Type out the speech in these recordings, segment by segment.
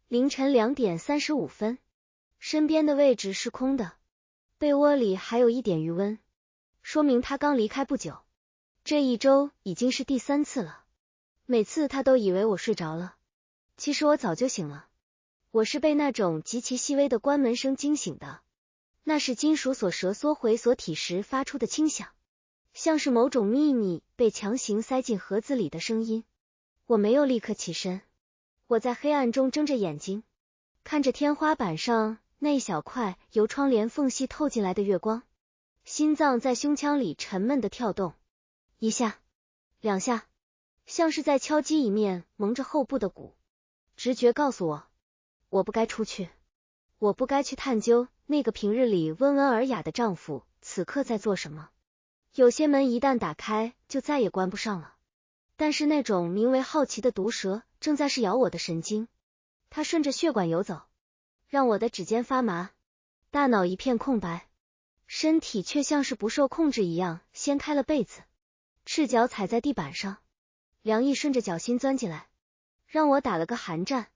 凌晨2点35分，身边的位置是空的，被窝里还有一点余温，说明他刚离开不久。这一周已经是第3次了，每次他都以为我睡着了，其实我早就醒了。我是被那种极其细微的关门声惊醒的，那是金属锁舌缩回锁体时发出的轻响，像是某种秘密被强行塞进盒子里的声音。我没有立刻起身，我在黑暗中睁着眼睛，看着天花板上那一小块由窗帘缝隙透进来的月光，心脏在胸腔里沉闷地跳动，一下2下，像是在敲击一面蒙着后部的鼓。直觉告诉我，我不该出去，我不该去探究那个平日里温文尔雅的丈夫此刻在做什么。有些门一旦打开就再也关不上了，但是那种名为好奇的毒蛇正在咬我的神经，它顺着血管游走，让我的指尖发麻，大脑一片空白，身体却像是不受控制一样掀开了被子，赤脚踩在地板上，凉意顺着脚心钻进来，让我打了个寒战。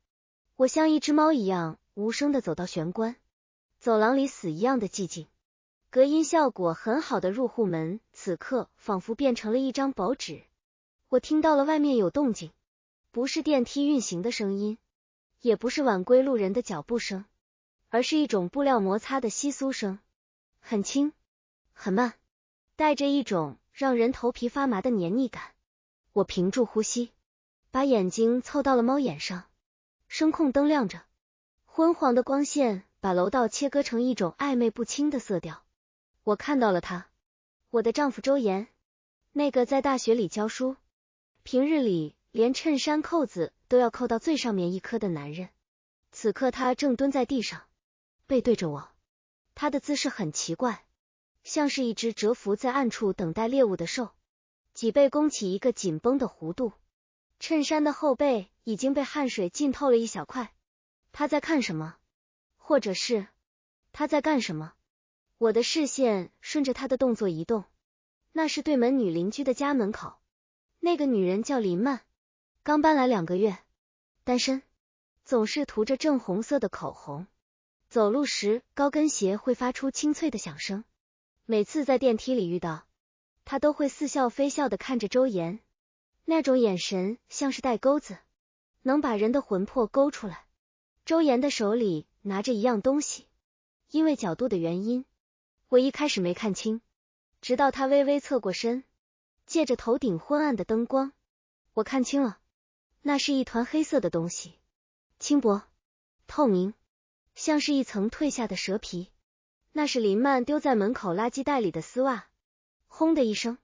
我像一只猫一样无声地走到玄关，走廊里死一样的寂静，隔音效果很好的入户门此刻仿佛变成了一张薄纸。我听到了外面有动静，不是电梯运行的声音，也不是晚归路人的脚步声，而是一种布料摩擦的窸窣声，很轻很慢，带着一种让人头皮发麻的黏腻感。我屏住呼吸，把眼睛凑到了猫眼上，声控灯亮着，昏黄的光线把楼道切割成一种暧昧不清的色调。我看到了他，我的丈夫周岩，那个在大学里教书，平日里连衬衫扣子都要扣到最上面一颗的男人。此刻他正蹲在地上，背对着我，他的姿势很奇怪，像是一只蛰伏在暗处等待猎物的兽，脊背弓起一个紧绷的弧度，衬衫的后背已经被汗水浸透了一小块。他在看什么？或者是他在干什么？我的视线顺着他的动作移动，那是对门女邻居的家门口。那个女人叫林曼，刚搬来2个月，单身，总是涂着正红色的口红，走路时高跟鞋会发出清脆的响声。每次在电梯里遇到她，都会似笑非笑地看着周岩，那种眼神像是带钩子，能把人的魂魄勾出来。周岩的手里拿着一样东西，因为角度的原因，我一开始没看清，直到他微微侧过身，借着头顶昏暗的灯光，我看清了，那是一团黑色的东西，轻薄透明，像是一层褪下的蛇皮。那是林曼丢在门口垃圾袋里的丝袜。轰的一声，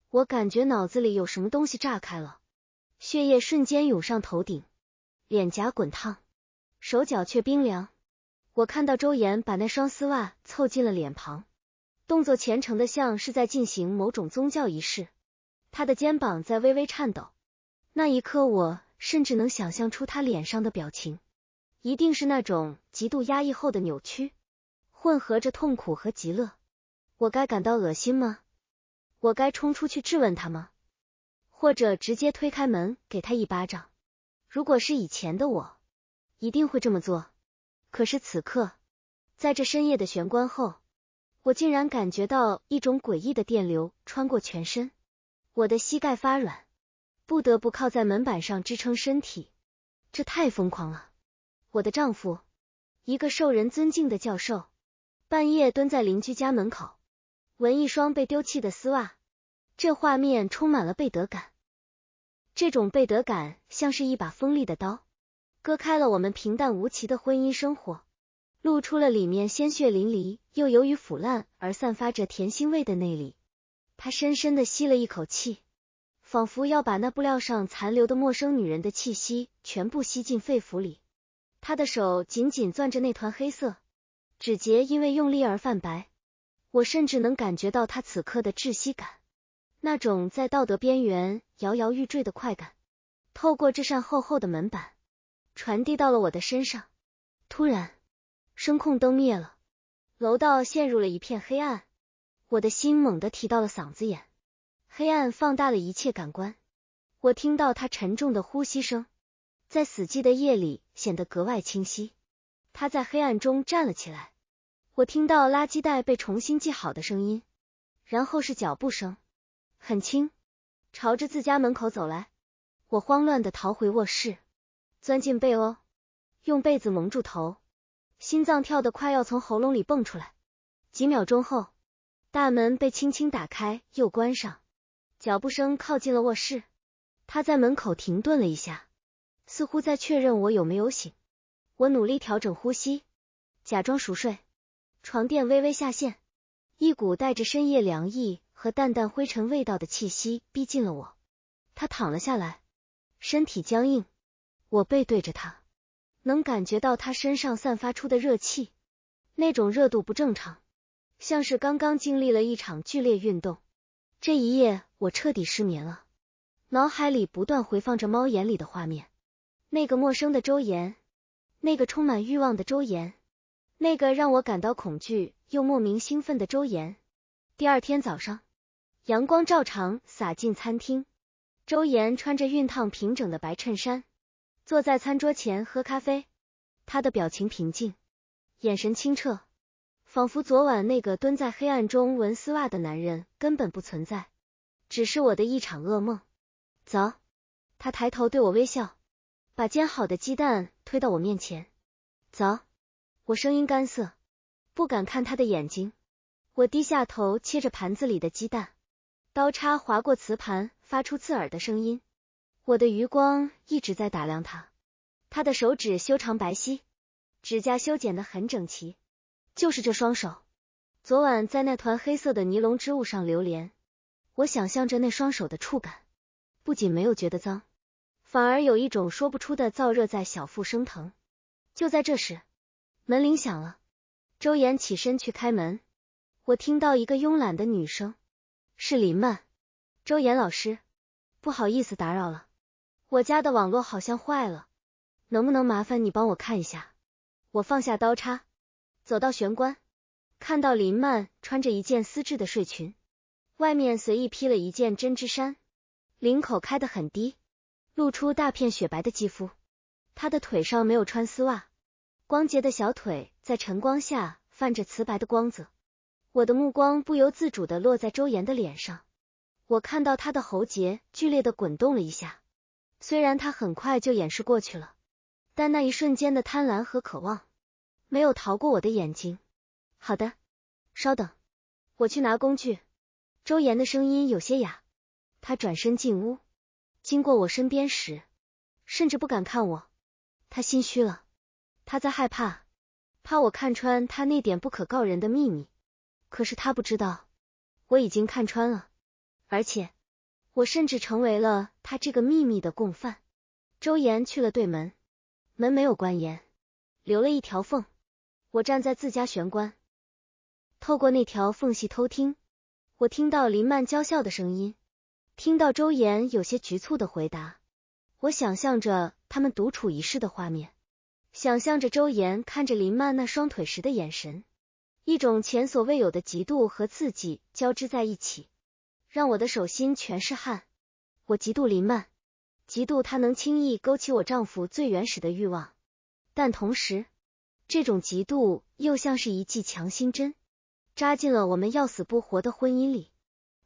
我感觉脑子里有什么东西炸开了，血液瞬间涌上头顶，脸颊滚烫，手脚却冰凉。我看到周岩把那双丝袜凑近了脸庞，动作虔诚的像是在进行某种宗教仪式，他的肩膀在微微颤抖。那一刻我甚至能想象出他脸上的表情，一定是那种极度压抑后的扭曲，混合着痛苦和极乐。我该感到恶心吗？我该冲出去质问他吗？或者直接推开门给他一巴掌？如果是以前的我，一定会这么做。可是此刻，在这深夜的玄关后，我竟然感觉到一种诡异的电流穿过全身，我的膝盖发软，不得不靠在门板上支撑身体。这太疯狂了！我的丈夫，一个受人尊敬的教授，半夜蹲在邻居家门口，闻一双被丢弃的丝袜，这画面充满了背德感。这种背德感像是一把锋利的刀，割开了我们平淡无奇的婚姻生活，露出了里面鲜血淋漓又由于腐烂而散发着甜腥味的内里。他深深地吸了一口气，仿佛要把那布料上残留的陌生女人的气息全部吸进肺腑里。他的手紧紧攥着那团黑色，指节因为用力而泛白，我甚至能感觉到他此刻的窒息感，那种在道德边缘摇摇欲坠的快感，透过这扇厚厚的门板，传递到了我的身上。突然，声控灯灭了，楼道陷入了一片黑暗，我的心猛地提到了嗓子眼，黑暗放大了一切感官。我听到他沉重的呼吸声，在死寂的夜里显得格外清晰。他在黑暗中站了起来，我听到垃圾袋被重新系好的声音，然后是脚步声，很轻，朝着自家门口走来。我慌乱地逃回卧室，钻进被窝，用被子蒙住头，心脏跳得快要从喉咙里蹦出来。几秒钟后，大门被轻轻打开又关上，脚步声靠近了卧室。他在门口停顿了一下，似乎在确认我有没有醒。我努力调整呼吸，假装熟睡。床垫微微下陷，一股带着深夜凉意和淡淡灰尘味道的气息逼近了我。他躺了下来，身体僵硬，我背对着他，能感觉到他身上散发出的热气，那种热度不正常，像是刚刚经历了一场剧烈运动。这一夜我彻底失眠了，脑海里不断回放着猫眼里的画面，那个陌生的周岩，那个充满欲望的周岩，那个让我感到恐惧又莫名兴奋的周岩。第二天早上，阳光照常洒进餐厅，周岩穿着熨烫平整的白衬衫，坐在餐桌前喝咖啡。他的表情平静，眼神清澈，仿佛昨晚那个蹲在黑暗中闻丝袜的男人根本不存在，只是我的一场噩梦。早，他抬头对我微笑，把煎好的鸡蛋推到我面前。早，我声音干涩，不敢看他的眼睛。我低下头切着盘子里的鸡蛋，刀叉划过瓷盘，发出刺耳的声音。我的余光一直在打量他，他的手指修长白皙，指甲修剪得很整齐，就是这双手，昨晚在那团黑色的尼龙织物上流连。我想象着那双手的触感，不仅没有觉得脏，反而有一种说不出的燥热在小腹升腾。就在这时，门铃响了，周岩起身去开门。我听到一个慵懒的女声，是林曼。周岩老师，不好意思打扰了，我家的网络好像坏了，能不能麻烦你帮我看一下？我放下刀叉，走到玄关，看到林曼穿着一件丝质的睡裙，外面随意披了一件针织衫，领口开得很低，露出大片雪白的肌肤。她的腿上没有穿丝袜，光洁的小腿在晨光下泛着瓷白的光泽。我的目光不由自主地落在周岩的脸上，我看到他的喉结剧烈地滚动了一下，虽然他很快就掩饰过去了，但那一瞬间的贪婪和渴望没有逃过我的眼睛。好的，稍等，我去拿工具。周岩的声音有些哑，他转身进屋，经过我身边时，甚至不敢看我。他心虚了，他在害怕，怕我看穿他那点不可告人的秘密。可是他不知道，我已经看穿了，而且我甚至成为了他这个秘密的共犯。周岩去了对门，门没有关严，留了一条缝。我站在自家玄关，透过那条缝隙偷听，我听到林曼娇笑的声音，听到周岩有些局促的回答。我想象着他们独处一室的画面，想象着周岩看着林曼那双腿时的眼神，一种前所未有的嫉妒和刺激交织在一起，让我的手心全是汗。我嫉妒林曼，嫉妒她能轻易勾起我丈夫最原始的欲望，但同时，这种嫉妒又像是一剂强心针，扎进了我们要死不活的婚姻里。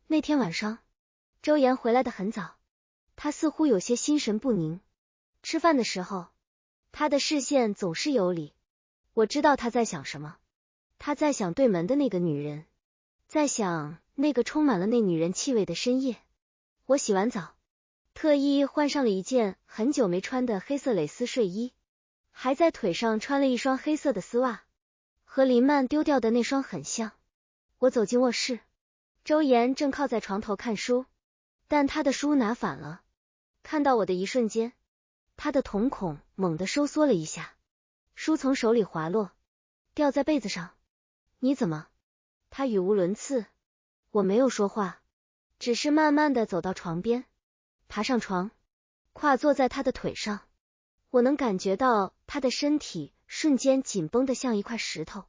那天晚上，周岩回来得很早，他似乎有些心神不宁。吃饭的时候，他的视线总是游离，我知道他在想什么。他在想对门的那个女人，在想那个充满了那女人气味的深夜。我洗完澡，特意换上了一件很久没穿的黑色蕾丝睡衣，还在腿上穿了一双黑色的丝袜，和林曼丢掉的那双很像。我走进卧室，周岩正靠在床头看书，但他的书拿反了。看到我的一瞬间，他的瞳孔猛地收缩了一下，书从手里滑落，掉在被子上。你怎么？他语无伦次。我没有说话，只是慢慢地走到床边，爬上床，跨坐在他的腿上。我能感觉到他的身体瞬间紧绷得像一块石头，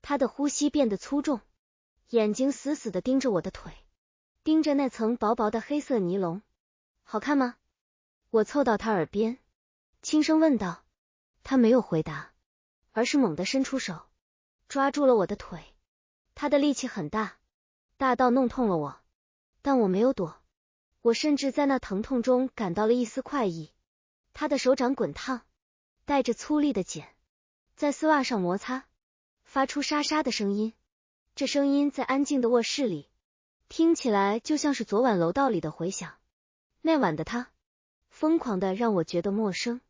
他的呼吸变得粗重，眼睛死死地盯着我的腿，盯着那层薄薄的黑色尼龙。好看吗？我凑到他耳边，轻声问道。他没有回答，而是猛地伸出手，抓住了我的腿。他的力气很大，大到弄痛了我，但我没有躲，我甚至在那疼痛中感到了一丝快意。他的手掌滚烫，带着粗粝的茧，在丝袜上摩擦，发出沙沙的声音。这声音在安静的卧室里，听起来就像是昨晚楼道里的回响。那晚的他，疯狂的让我觉得陌生。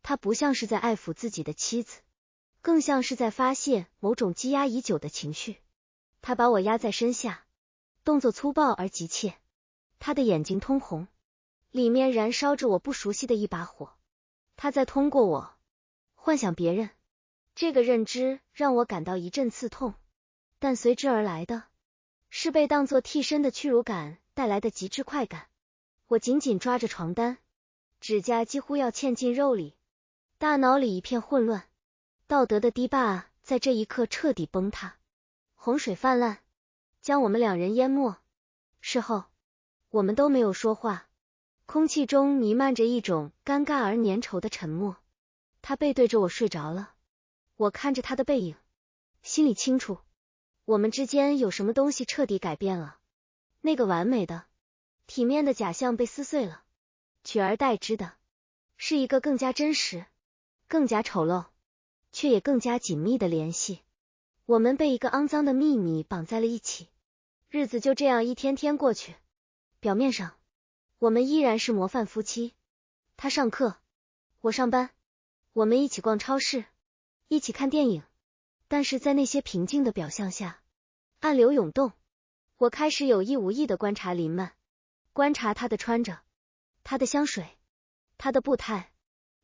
他不像是在爱抚自己的妻子，更像是在发泄某种积压已久的情绪。他把我压在身下，动作粗暴而急切。他的眼睛通红，里面燃烧着我不熟悉的一把火。他在通过我幻想别人，这个认知让我感到一阵刺痛，但随之而来的是被当作替身的屈辱感带来的极致快感。我紧紧抓着床单，指甲几乎要嵌进肉里，大脑里一片混乱。道德的堤坝在这一刻彻底崩塌，洪水泛滥，将我们两人淹没。事后，我们都没有说话，空气中弥漫着一种尴尬而粘稠的沉默。他背对着我睡着了，我看着他的背影，心里清楚，我们之间有什么东西彻底改变了。那个完美的、体面的假象被撕碎了，取而代之的是一个更加真实、更加丑陋，却也更加紧密的联系。我们被一个肮脏的秘密绑在了一起，日子就这样一天天过去。表面上，我们依然是模范夫妻，他上课，我上班，我们一起逛超市，一起看电影。但是在那些平静的表象下，暗流涌动。我开始有意无意地观察林曼，观察她的穿着，她的香水，她的步态。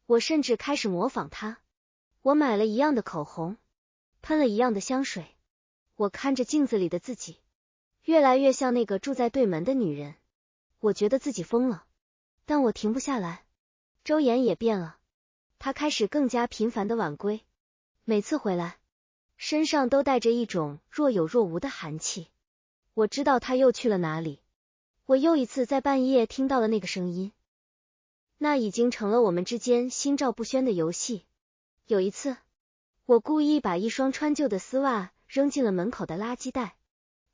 我甚至开始模仿她。我买了一样的口红，喷了一样的香水。我看着镜子里的自己，越来越像那个住在对门的女人。我觉得自己疯了，但我停不下来。周岩也变了，他开始更加频繁的晚归，每次回来，身上都带着一种若有若无的寒气。我知道他又去了哪里。我又一次在半夜听到了那个声音，那已经成了我们之间心照不宣的游戏。有一次，我故意把一双穿旧的丝袜扔进了门口的垃圾袋，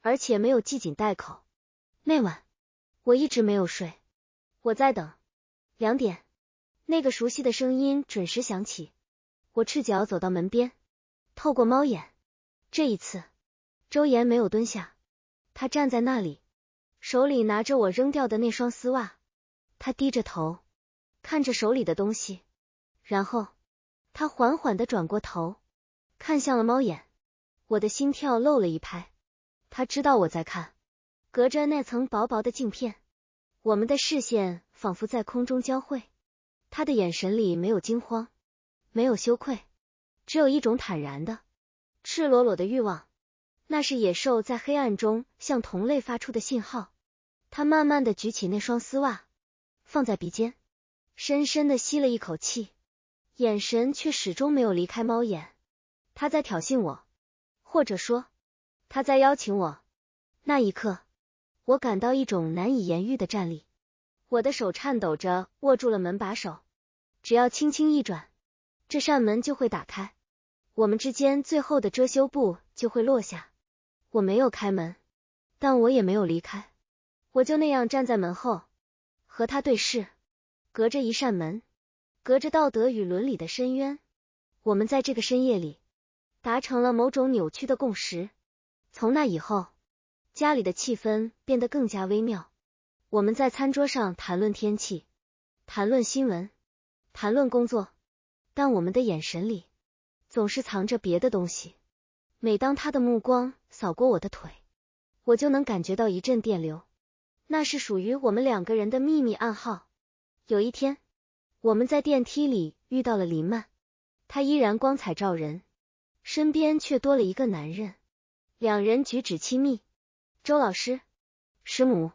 而且没有系紧袋口。那晚，我一直没有睡，我在等。2点，那个熟悉的声音准时响起。我赤脚走到门边，透过猫眼。这一次，周岩没有蹲下，他站在那里，手里拿着我扔掉的那双丝袜。他低着头，看着手里的东西，然后他缓缓地转过头，看向了猫眼。我的心跳漏了一拍。他知道我在看，隔着那层薄薄的镜片，我们的视线仿佛在空中交汇。他的眼神里没有惊慌，没有羞愧，只有一种坦然的、赤裸裸的欲望。那是野兽在黑暗中向同类发出的信号。他慢慢地举起那双丝袜，放在鼻尖，深深地吸了一口气，眼神却始终没有离开猫眼。他在挑衅我，或者说，他在邀请我。那一刻，我感到一种难以言喻的战栗。我的手颤抖着握住了门把手，只要轻轻一转，这扇门就会打开，我们之间最后的遮羞布就会落下。我没有开门，但我也没有离开，我就那样站在门后，和他对视，隔着一扇门，隔着道德与伦理的深渊。我们在这个深夜里达成了某种扭曲的共识。从那以后，家里的气氛变得更加微妙。我们在餐桌上谈论天气，谈论新闻，谈论工作，但我们的眼神里总是藏着别的东西。每当他的目光扫过我的腿，我就能感觉到一阵电流，那是属于我们2个人的秘密暗号。有一天，我们在电梯里遇到了林曼，他依然光彩照人，身边却多了一个男人，2人举止亲密。周老师，师母，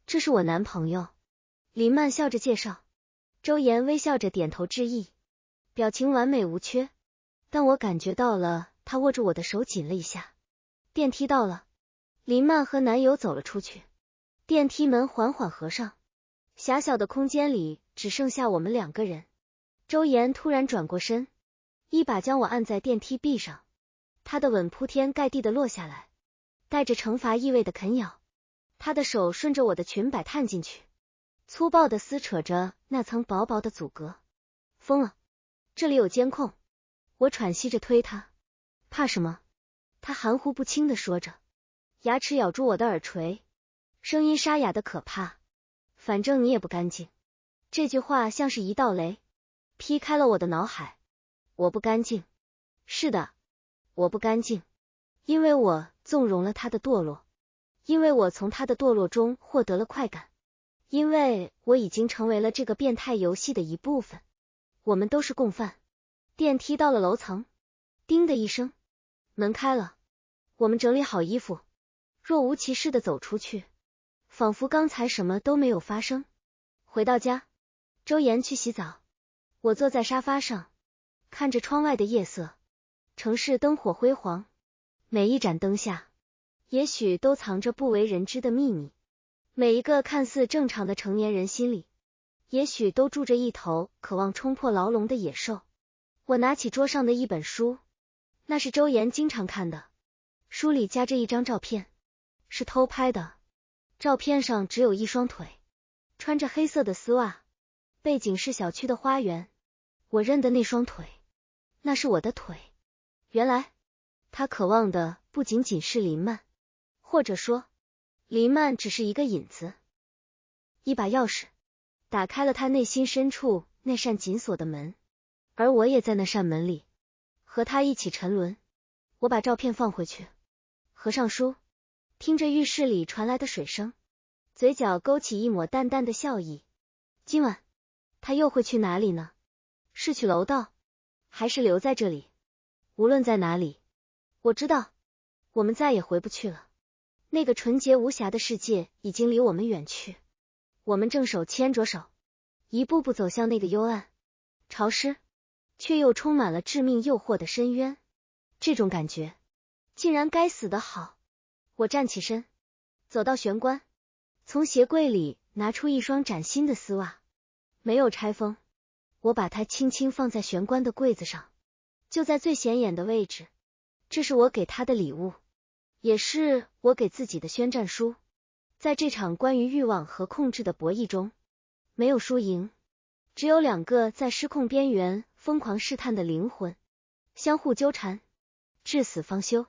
这是我男朋友。林曼笑着介绍。周岩微笑着点头致意，表情完美无缺，但我感觉到了他握住我的手紧了一下。电梯到了，林曼和男友走了出去，电梯门缓缓合上，狭小的空间里只剩下我们2个人。周岩突然转过身，一把将我按在电梯壁上，他的吻铺天盖地的落下来，带着惩罚意味的啃咬。他的手顺着我的裙摆探进去，粗暴的撕扯着那层薄薄的阻隔。疯了，这里有监控。我喘息着推他。怕什么？他含糊不清的说着，牙齿咬住我的耳垂，声音沙哑的可怕。反正你也不干净。这句话像是一道雷，劈开了我的脑海。我不干净。是的，我不干净。因为我纵容了他的堕落，因为我从他的堕落中获得了快感，因为我已经成为了这个变态游戏的一部分。我们都是共犯。电梯到了楼层，叮的一声，门开了。我们整理好衣服，若无其事的走出去，仿佛刚才什么都没有发生。回到家，周岩去洗澡，我坐在沙发上，看着窗外的夜色，城市灯火辉煌，每一盏灯下，也许都藏着不为人知的秘密。每一个看似正常的成年人心里，也许都住着一头渴望冲破牢笼的野兽。我拿起桌上的一本书，那是周岩经常看的，书里夹着一张照片，是偷拍的。照片上只有一双腿，穿着黑色的丝袜，背景是小区的花园。我认得那双腿，那是我的腿。原来，他渴望的不仅仅是林曼，或者说，林曼只是一个引子。一把钥匙打开了他内心深处那扇紧锁的门，而我也在那扇门里，和他一起沉沦。我把照片放回去，合上书，听着浴室里传来的水声，嘴角勾起一抹淡淡的笑意。今晚，他又会去哪里呢？是去楼道，还是留在这里？无论在哪里，我知道，我们再也回不去了。那个纯洁无瑕的世界已经离我们远去，我们正手牵着手，一步步走向那个幽暗、潮湿，却又充满了致命诱惑的深渊。这种感觉，竟然该死的好。我站起身，走到玄关，从鞋柜里拿出一双崭新的丝袜，没有拆封。我把它轻轻放在玄关的柜子上，就在最显眼的位置。这是我给他的礼物，也是我给自己的宣战书。在这场关于欲望和控制的博弈中，没有输赢，只有两个在失控边缘疯狂试探的灵魂，相互纠缠，至死方休。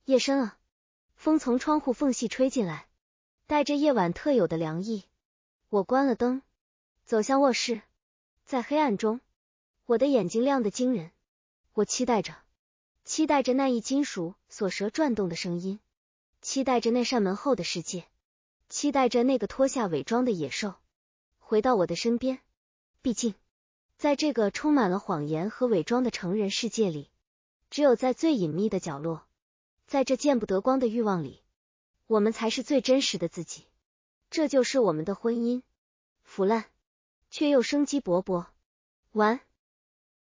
夜深了，风从窗户缝隙吹进来，带着夜晚特有的凉意。我关了灯，走向卧室。在黑暗中，我的眼睛亮得惊人。我期待着那一金属锁舌转动的声音，期待着那扇门后的世界，期待着那个脱下伪装的野兽回到我的身边。毕竟，在这个充满了谎言和伪装的成人世界里，只有在最隐秘的角落，在这见不得光的欲望里，我们才是最真实的自己。这就是我们的婚姻，腐烂却又生机勃勃。晚安。